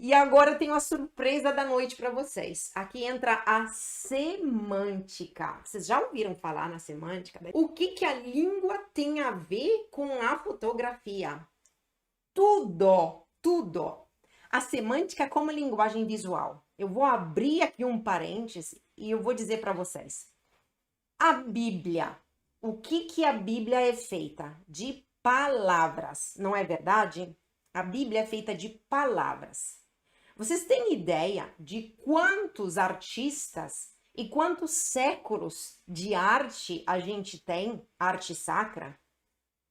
E agora eu tenho a surpresa da noite para vocês. Aqui entra a semântica. Vocês já ouviram falar na semântica? O que que a língua tem a ver com a fotografia? Tudo, tudo. A semântica como linguagem visual. Eu vou abrir aqui um parêntese e eu vou dizer para vocês. A Bíblia. O que que a Bíblia é feita? De palavras, não é verdade? A Bíblia é feita de palavras. Vocês têm ideia de quantos artistas e quantos séculos de arte a gente tem, arte sacra,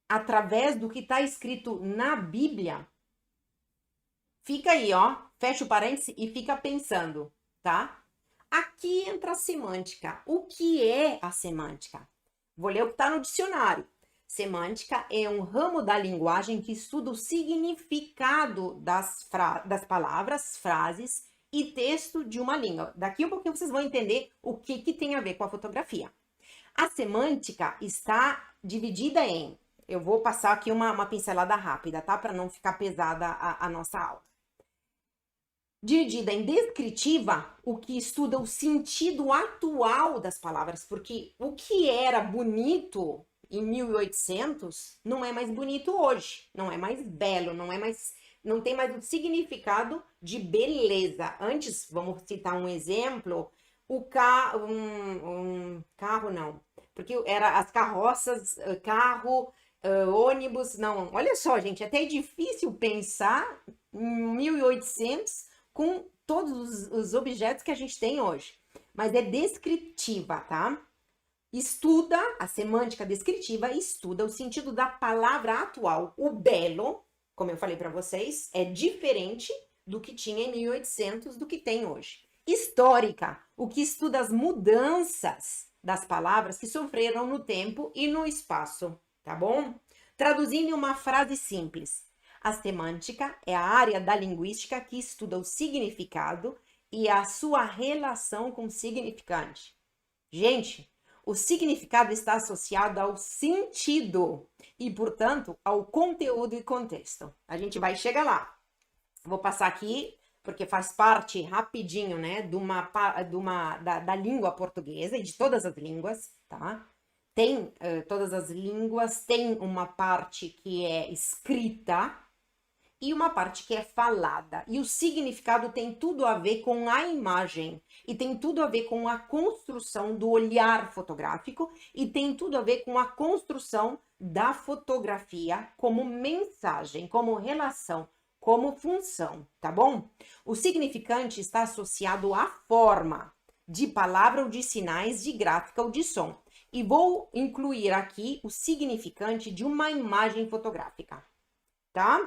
através do que está escrito na Bíblia? Fica aí, ó, fecha o parêntese e fica pensando, tá? Aqui entra a semântica. O que é a semântica? Vou ler o que está no dicionário. Semântica é um ramo da linguagem que estuda o significado das palavras, frases e texto de uma língua. Daqui a pouquinho vocês vão entender o que tem a ver com a fotografia. A semântica está dividida em... Eu vou passar aqui uma pincelada rápida, tá? Para não ficar pesada a nossa aula. Dividida em descritiva, o que estuda o sentido atual das palavras, porque o que era bonito em 1800 não é mais bonito hoje, não é mais belo, não tem mais o significado de beleza. Antes, vamos citar um exemplo, carro não, porque era as carroças, carro, ônibus, não. Olha só, gente, até é difícil pensar em 1800 com todos os objetos que a gente tem hoje. Mas é descritiva, tá? Estuda, a semântica descritiva estuda o sentido da palavra atual. O belo, como eu falei para vocês, é diferente do que tinha em 1800 do que tem hoje. Histórica, o que estuda as mudanças das palavras que sofreram no tempo e no espaço, tá bom? Traduzindo em uma frase simples, a semântica é a área da linguística que estuda o significado e a sua relação com o significante. Gente, o significado está associado ao sentido e, portanto, ao conteúdo e contexto. A gente vai chegar lá. Vou passar aqui, porque faz parte rapidinho, né, da língua portuguesa e de todas as línguas, tá? Todas as línguas têm uma parte que é escrita e uma parte que é falada. E o significado tem tudo a ver com a imagem, e tem tudo a ver com a construção do olhar fotográfico, e tem tudo a ver com a construção da fotografia como mensagem, como relação, como função, tá bom? O significante está associado à forma de palavra ou de sinais, de gráfica ou de som. E vou incluir aqui o significante de uma imagem fotográfica, tá?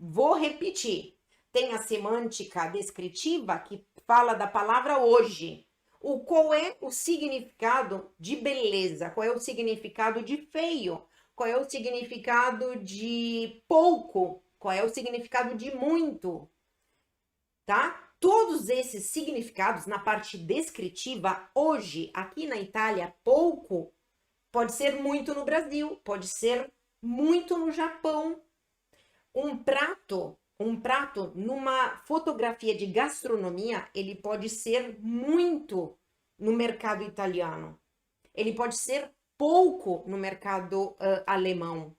Vou repetir. Tem a semântica descritiva que fala da palavra hoje. Qual é o significado de beleza? Qual é o significado de feio? Qual é o significado de pouco? Qual é o significado de muito? Tá? Todos esses significados na parte descritiva, hoje, aqui na Itália, pouco, pode ser muito no Brasil, pode ser muito no Japão. Um prato numa fotografia de gastronomia, ele pode ser muito no mercado italiano. Ele pode ser pouco no mercado alemão,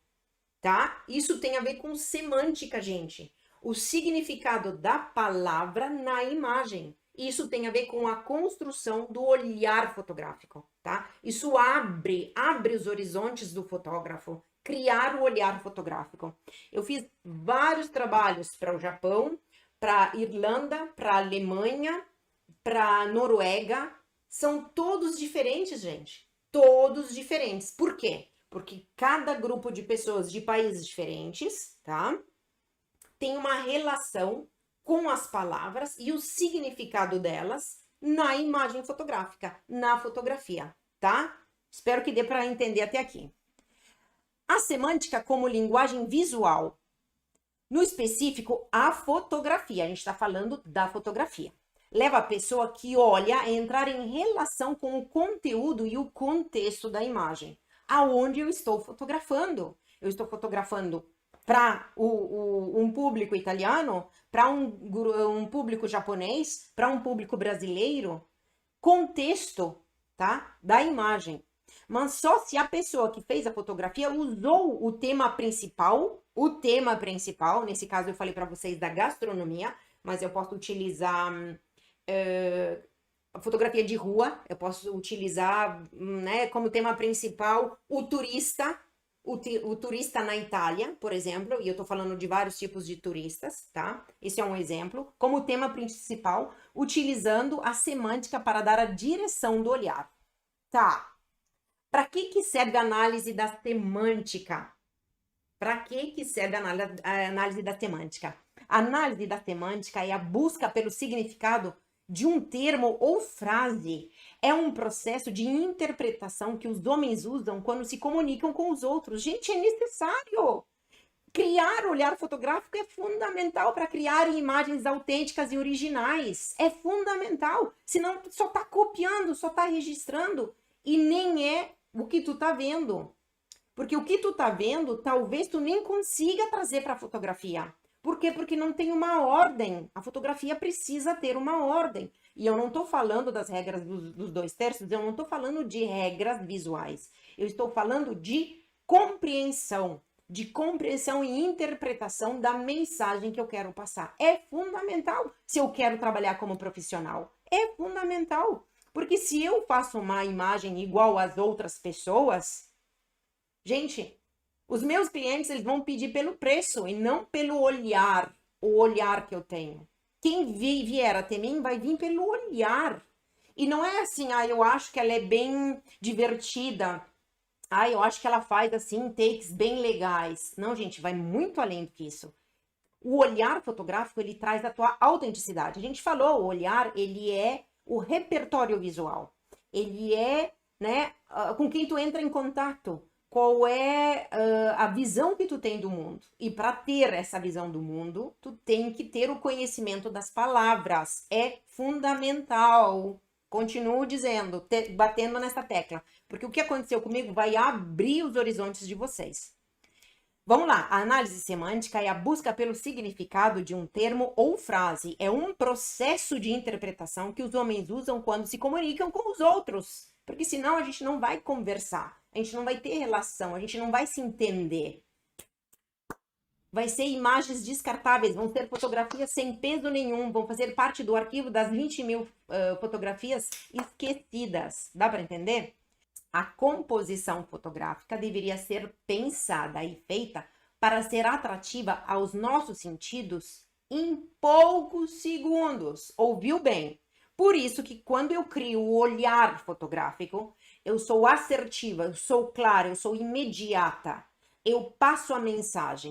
tá? Isso tem a ver com semântica, gente. O significado da palavra na imagem. Isso tem a ver com a construção do olhar fotográfico, tá? Isso abre os horizontes do fotógrafo, criar o olhar fotográfico. Eu fiz vários trabalhos para o Japão, para Irlanda, para Alemanha, para Noruega. São todos diferentes, gente. Todos diferentes. Por quê? Porque cada grupo de pessoas de países diferentes, tá? Tem uma relação com as palavras e o significado delas na imagem fotográfica, na fotografia, tá? Espero que dê para entender até aqui. A semântica como linguagem visual. No específico, a fotografia. A gente está falando da fotografia. Leva a pessoa que olha a entrar em relação com o conteúdo e o contexto da imagem. Aonde eu estou fotografando? Eu estou fotografando para um público italiano, para um público japonês, para um público brasileiro, contexto, tá? Da imagem. Mas só se a pessoa que fez a fotografia usou o tema principal, nesse caso eu falei para vocês da gastronomia, mas eu posso utilizar a fotografia de rua, eu posso utilizar, né, como tema principal o turista, o turista na Itália, por exemplo, e eu tô falando de vários tipos de turistas, tá? Esse é um exemplo, como tema principal, utilizando a semântica para dar a direção do olhar. Tá. Para que serve a análise da semântica? Para que serve a análise da semântica? A análise da semântica é a busca pelo significado de um termo ou frase. É um processo de interpretação que os homens usam quando se comunicam com os outros. Gente, é necessário! Criar olhar fotográfico é fundamental para criar imagens autênticas e originais. É fundamental. Senão só está copiando, só está registrando e nem é o que tu tá vendo. Porque o que tu tá vendo, talvez tu nem consiga trazer para a fotografia. Por quê? Porque não tem uma ordem. A fotografia precisa ter uma ordem. E eu não estou falando das regras dos 2/3, eu não estou falando de regras visuais. Eu estou falando de compreensão e interpretação da mensagem que eu quero passar. É fundamental se eu quero trabalhar como profissional. É fundamental. Porque se eu faço uma imagem igual às outras pessoas, gente, os meus clientes eles vão pedir pelo preço e não pelo olhar, o olhar que eu tenho. Quem vier até mim vai vir pelo olhar. E não é assim, eu acho que ela é bem divertida. Eu acho que ela faz assim takes bem legais. Não, gente, vai muito além do que isso. O olhar fotográfico, ele traz a tua autenticidade. A gente falou, o olhar, ele é o repertório visual. Ele é, né, com quem tu entra em contato. Qual é a visão que tu tem do mundo. E para ter essa visão do mundo, tu tem que ter o conhecimento das palavras. É fundamental. Continuo dizendo, batendo nessa tecla. Porque o que aconteceu comigo vai abrir os horizontes de vocês. Vamos lá, a análise semântica é a busca pelo significado de um termo ou frase. É um processo de interpretação que os homens usam quando se comunicam com os outros. Porque senão a gente não vai conversar, a gente não vai ter relação, a gente não vai se entender. Vai ser imagens descartáveis, vão ser fotografias sem peso nenhum, vão fazer parte do arquivo das 20.000 fotografias esquecidas. Dá para entender? A composição fotográfica deveria ser pensada e feita para ser atrativa aos nossos sentidos em poucos segundos. Ouviu bem? Por isso que quando eu crio o olhar fotográfico, eu sou assertiva, eu sou clara, eu sou imediata. Eu passo a mensagem.